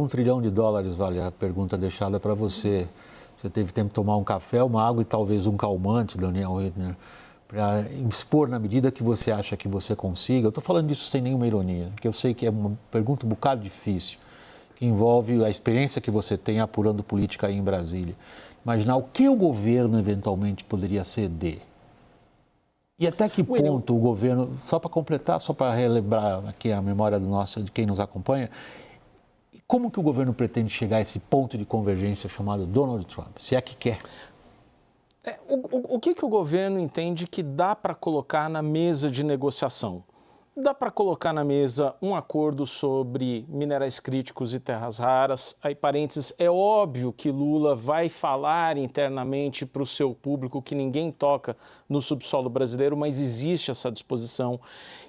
US$ 1 trilhão, vale a pergunta deixada para você. Você teve tempo de tomar um café, uma água e talvez um calmante, Daniel Widner, para expor na medida que você acha que você consiga. Eu estou falando disso sem nenhuma ironia, porque eu sei que é uma pergunta um bocado difícil, que envolve a experiência que você tem apurando política aí em Brasília. Imaginar o que o governo eventualmente poderia ceder. E até que ponto o governo, só para completar, só para relembrar aqui a memória de quem nos acompanha, como que o governo pretende chegar a esse ponto de convergência chamado Donald Trump, se é que quer? O que o governo entende que dá para colocar na mesa de negociação? Dá para colocar na mesa um acordo sobre minerais críticos e terras raras. Aí, parênteses, é óbvio que Lula vai falar internamente para o seu público que ninguém toca no subsolo brasileiro, mas existe essa disposição.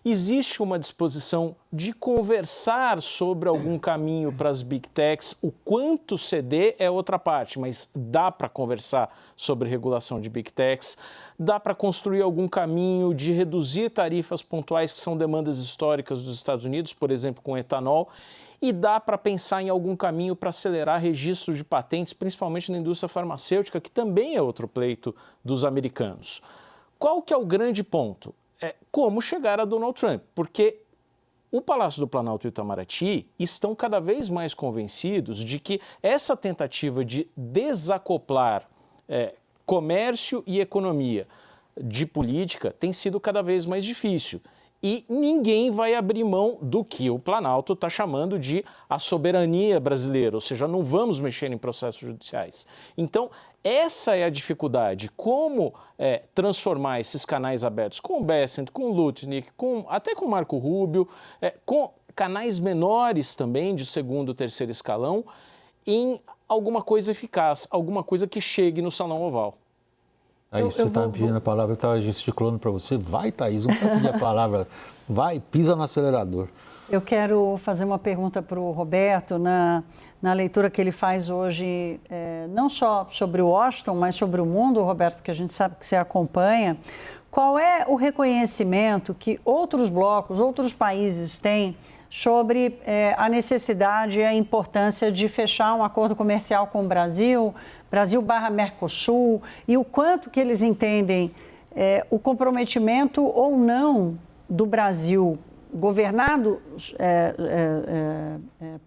Existe uma disposição de conversar sobre algum caminho para as Big Techs. O quanto ceder é outra parte, mas dá para conversar sobre regulação de Big Techs. Dá para construir algum caminho de reduzir tarifas pontuais que são demandas históricas dos Estados Unidos, por exemplo, com etanol, e dá para pensar em algum caminho para acelerar registro de patentes, principalmente na indústria farmacêutica, que também é outro pleito dos americanos. Qual que é o grande ponto? É como chegar a Donald Trump, porque o Palácio do Planalto e o Itamaraty estão cada vez mais convencidos de que essa tentativa de desacoplar comércio e economia de política tem sido cada vez mais difícil. E ninguém vai abrir mão do que o Planalto está chamando de a soberania brasileira, ou seja, não vamos mexer em processos judiciais. Então, essa é a dificuldade, como transformar esses canais abertos com o Bessent, com o Lutnick, até com o Marco Rubio, com canais menores também, de segundo, terceiro escalão, em alguma coisa eficaz, alguma coisa que chegue no Salão Oval. Aí você está me pedindo a palavra, eu estava gesticulando para você. Vai, Thaís, não quero pedir a palavra. Vai, pisa no acelerador. Eu quero fazer uma pergunta para o Roberto, na leitura que ele faz hoje, não só sobre o Washington, mas sobre o mundo, Roberto, que a gente sabe que você acompanha. Qual é o reconhecimento que outros blocos, outros países têm sobre a necessidade e a importância de fechar um acordo comercial com o Brasil, Brasil/Mercosul, e o quanto que eles entendem o comprometimento ou não do Brasil, governado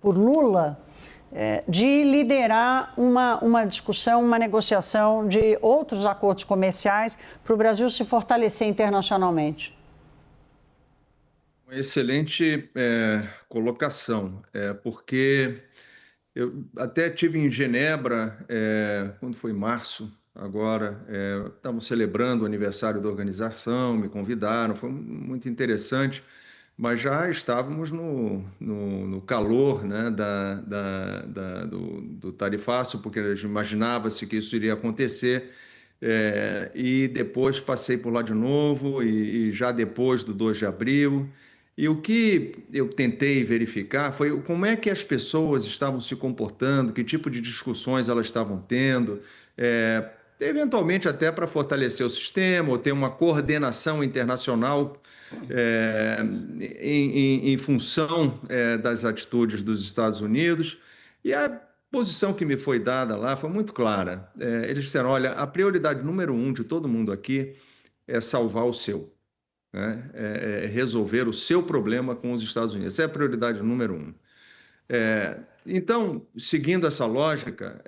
por Lula, de liderar uma discussão, uma negociação de outros acordos comerciais para o Brasil se fortalecer internacionalmente? Uma excelente colocação, porque eu até tive em Genebra, quando foi em março, agora, estavam celebrando o aniversário da organização, me convidaram, foi muito interessante, mas já estávamos no calor, né, do tarifaço, porque imaginava-se que isso iria acontecer, e depois passei por lá de novo, e já depois do 2 de abril, e o que eu tentei verificar foi como é que as pessoas estavam se comportando, que tipo de discussões elas estavam tendo, eventualmente até para fortalecer o sistema, ou ter uma coordenação internacional em função das atitudes dos Estados Unidos. E a posição que me foi dada lá foi muito clara. Eles disseram, olha, a prioridade número 1 de todo mundo aqui é salvar o seu. Resolver o seu problema com os Estados Unidos. Essa é a prioridade número 1. Então, seguindo essa lógica,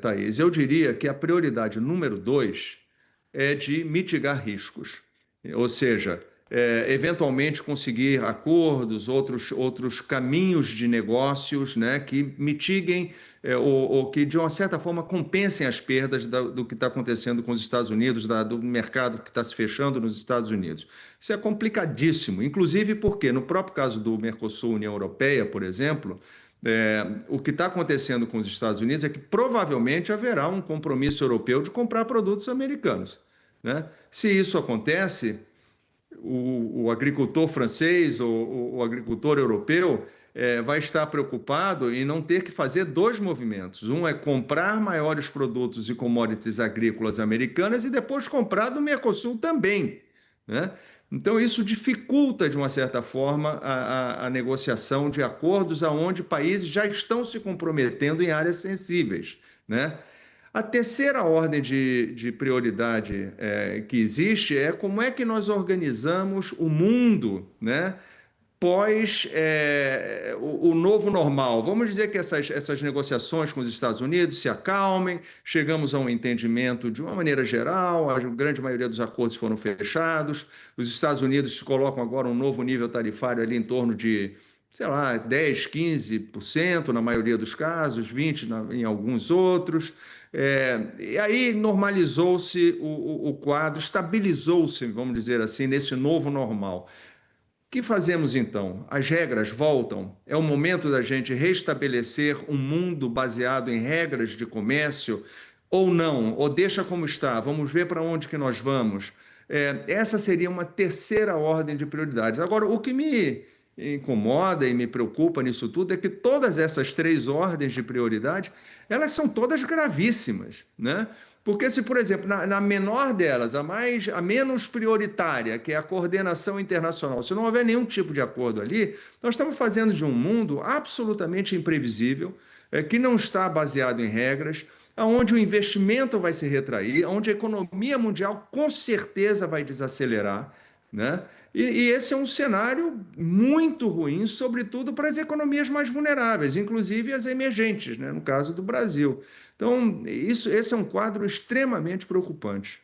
Thaís, eu diria que a prioridade número 2 é de mitigar riscos, ou seja, eventualmente conseguir acordos, outros caminhos de negócios, né, que mitiguem ou que, de uma certa forma, compensem as perdas do que está acontecendo com os Estados Unidos, do mercado que está se fechando nos Estados Unidos. Isso é complicadíssimo, inclusive porque, no próprio caso do Mercosul, União Europeia, por exemplo, o que está acontecendo com os Estados Unidos é que provavelmente haverá um compromisso europeu de comprar produtos americanos, né? Se isso acontece, o agricultor francês ou o agricultor europeu vai estar preocupado em não ter que fazer 2 movimentos. Um é comprar maiores produtos e commodities agrícolas americanas e depois comprar do Mercosul também, né? Então, isso dificulta, de uma certa forma, a negociação de acordos onde países já estão se comprometendo em áreas sensíveis, né? A terceira ordem de prioridade que existe é como é que nós organizamos o mundo, né, pós o novo normal. Vamos dizer que essas negociações com os Estados Unidos se acalmem, chegamos a um entendimento de uma maneira geral, a grande maioria dos acordos foram fechados, os Estados Unidos colocam agora um novo nível tarifário ali em torno de, sei lá, 10%, 15% na maioria dos casos, 20% em alguns outros. E aí normalizou-se o quadro, estabilizou-se, vamos dizer assim, nesse novo normal. O que fazemos então? As regras voltam? É o momento da gente restabelecer um mundo baseado em regras de comércio ou não? Ou deixa como está? Vamos ver para onde que nós vamos? Essa seria uma terceira ordem de prioridades. Agora, o que me incomoda e me preocupa nisso tudo é que todas essas três ordens de prioridade, elas são todas gravíssimas, né? Porque se, por exemplo, na menor delas, a menos prioritária, que é a coordenação internacional, se não houver nenhum tipo de acordo ali, nós estamos fazendo de um mundo absolutamente imprevisível, que não está baseado em regras, onde o investimento vai se retrair, onde a economia mundial com certeza vai desacelerar, né? E esse é um cenário muito ruim, sobretudo para as economias mais vulneráveis, inclusive as emergentes, né? No caso do Brasil. Então, esse é um quadro extremamente preocupante.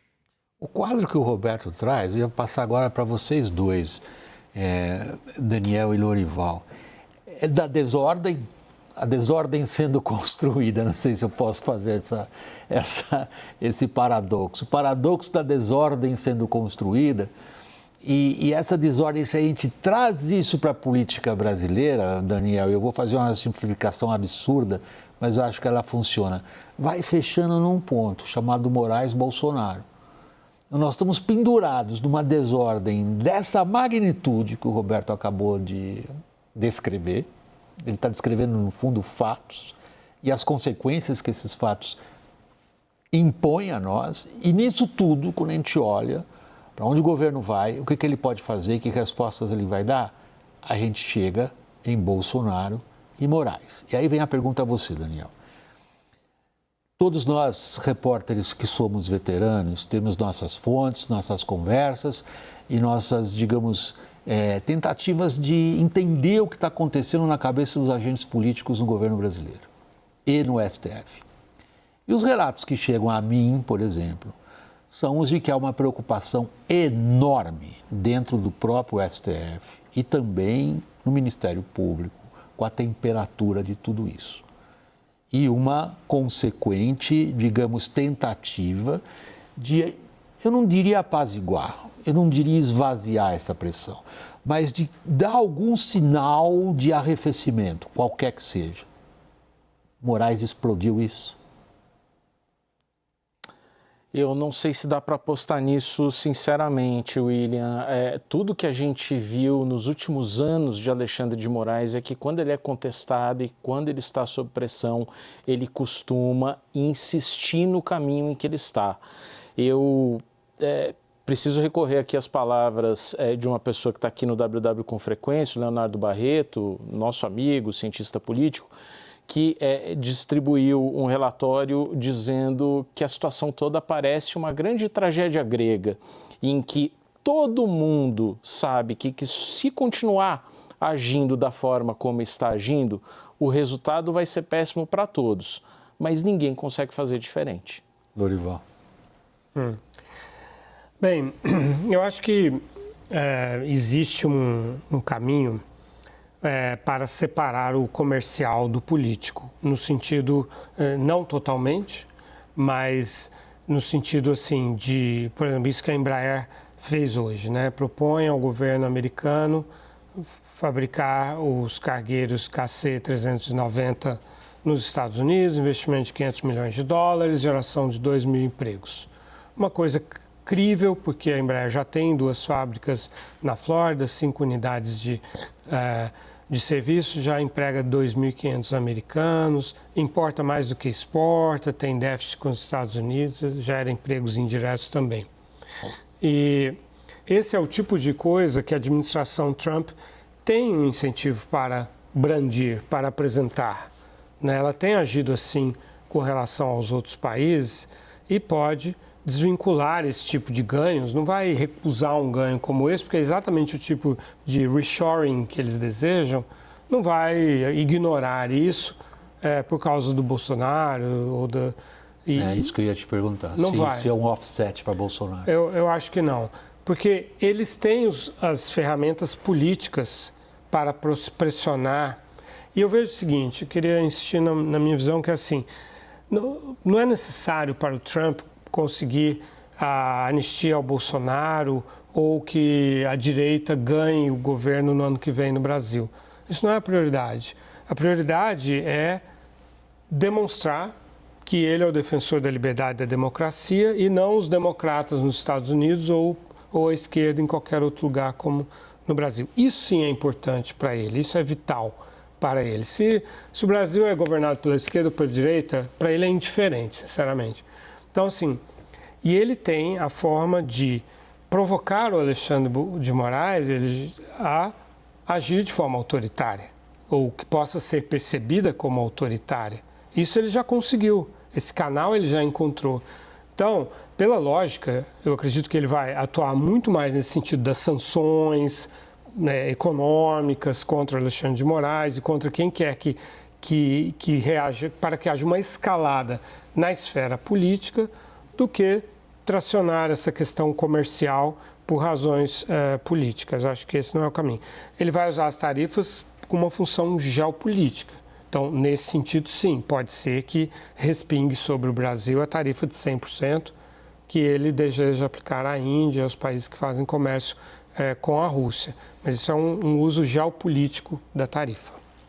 O quadro que o Roberto traz, eu ia passar agora para vocês dois, Daniel e Lorival, é da desordem, a desordem sendo construída. Não sei se eu posso fazer esse paradoxo. O paradoxo da desordem sendo construída. E essa desordem, se a gente traz isso para a política brasileira, Daniel, eu vou fazer uma simplificação absurda, mas eu acho que ela funciona. Vai fechando num ponto chamado Moraes-Bolsonaro. Nós estamos pendurados numa desordem dessa magnitude que o Roberto acabou de descrever. Ele está descrevendo, no fundo, fatos e as consequências que esses fatos impõem a nós. E nisso tudo, quando a gente olha para onde o governo vai, o que ele pode fazer, que respostas ele vai dar, a gente chega em Bolsonaro e Moraes. E aí vem a pergunta a você, Daniel. Todos nós, repórteres que somos veteranos, temos nossas fontes, nossas conversas e nossas, digamos, tentativas de entender o que está acontecendo na cabeça dos agentes políticos no governo brasileiro e no STF. E os relatos que chegam a mim, por exemplo, são os de que há uma preocupação enorme dentro do próprio STF e também no Ministério Público com a temperatura de tudo isso. E uma consequente, digamos, tentativa de, eu não diria apaziguar, eu não diria esvaziar essa pressão, mas de dar algum sinal de arrefecimento, qualquer que seja. Moraes explodiu isso? Eu não sei se dá para apostar nisso, sinceramente, William. Tudo que a gente viu nos últimos anos de Alexandre de Moraes é que quando ele é contestado e quando ele está sob pressão, ele costuma insistir no caminho em que ele está. Eu preciso recorrer aqui às palavras de uma pessoa que está aqui no WW com frequência, o Leonardo Barreto, nosso amigo, cientista político, que distribuiu um relatório dizendo que a situação toda parece uma grande tragédia grega, em que todo mundo sabe que se continuar agindo da forma como está agindo, o resultado vai ser péssimo para todos, mas ninguém consegue fazer diferente. Lorival. Bem, eu acho que existe um caminho para separar o comercial do político, no sentido, não totalmente, mas no sentido assim de, por exemplo, isso que a Embraer fez hoje, né? Propõe ao governo americano fabricar os cargueiros KC-390 nos Estados Unidos, investimento de $500 milhões, geração de 2 mil empregos. Uma coisa crível, porque a Embraer já tem 2 fábricas na Flórida, 5 unidades de serviço, já emprega 2.500 americanos, importa mais do que exporta, tem déficit com os Estados Unidos, gera empregos indiretos também. E esse é o tipo de coisa que a administração Trump tem um incentivo para brandir, para apresentar, né? Ela tem agido assim com relação aos outros países e pode desvincular esse tipo de ganhos, não vai recusar um ganho como esse, porque é exatamente o tipo de reshoring que eles desejam, não vai ignorar isso por causa do Bolsonaro ou da... É isso que eu ia te perguntar, se é um offset para Bolsonaro. Eu acho que não, porque eles têm as ferramentas políticas para pressionar. E eu vejo o seguinte, eu queria insistir na minha visão, que é assim, não é necessário para o Trump conseguir a anistia ao Bolsonaro ou que a direita ganhe o governo no ano que vem no Brasil. Isso não é a prioridade. A prioridade é demonstrar que ele é o defensor da liberdade e da democracia e não os democratas nos Estados Unidos ou a esquerda em qualquer outro lugar como no Brasil. Isso sim é importante para ele, isso é vital para ele. Se o Brasil é governado pela esquerda ou pela direita, para ele é indiferente, sinceramente. Então, assim, e ele tem a forma de provocar o Alexandre de Moraes a agir de forma autoritária, ou que possa ser percebida como autoritária. Isso ele já conseguiu, esse canal ele já encontrou. Então, pela lógica, eu acredito que ele vai atuar muito mais nesse sentido das sanções, né, econômicas contra o Alexandre de Moraes e contra quem quer que reaja, para que haja uma escalada na esfera política, do que tracionar essa questão comercial por razões políticas. Eu acho que esse não é o caminho. Ele vai usar as tarifas com uma função geopolítica. Então, nesse sentido, sim, pode ser que respingue sobre o Brasil a tarifa de 100% que ele deseja aplicar à Índia e aos países que fazem comércio com a Rússia. Mas isso é um uso geopolítico da tarifa.